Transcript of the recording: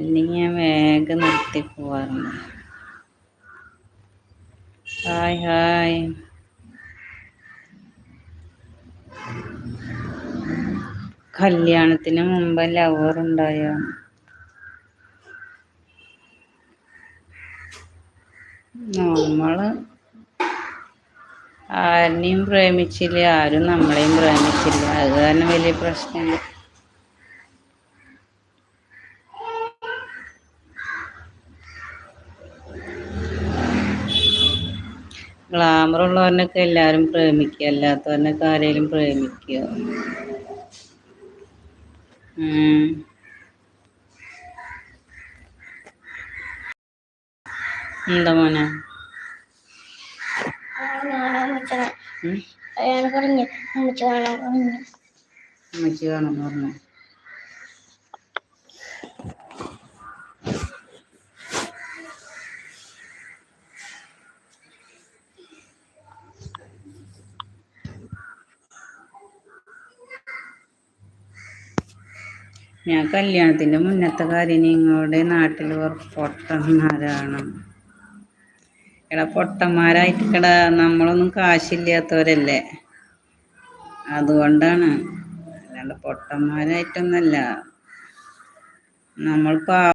അല്ലെങ്കിൽ ഞാൻ വേഗം നിർത്തി പോവാറുണ്ട്. Hi hi. കല്യാണത്തിന് മുമ്പ് ലവർ ഉണ്ടായോ? നമ്മള് ആരെയും പ്രേമിച്ചില്ല, ആരും നമ്മളെയും പ്രേമിച്ചില്ല. അത് കാരണം വലിയ പ്രശ്നമില്ല. ഗ്ലാമർ ഉള്ളവരനൊക്കെ എല്ലാരും പ്രേമിക്കുക, അല്ലാത്തവരനൊക്കെ ആരെങ്കിലും പ്രേമിക്കുക. എന്താ മോനെ? ഉമ്മച്ചി വേണമെന്ന് പറഞ്ഞു. ഞാൻ കല്യാണത്തിന്റെ മുന്നത്തെ കാര്യം നിങ്ങളുടെ നാട്ടിൽ പൊട്ടന്മാരാണ്. എടാ പൊട്ടന്മാരായിട്ടിക്കടാ, നമ്മളൊന്നും കാശില്ലാത്തവരല്ലേ, അതുകൊണ്ടാണ്. അല്ലാണ്ട് പൊട്ടന്മാരായിട്ടൊന്നല്ല. നമ്മൾ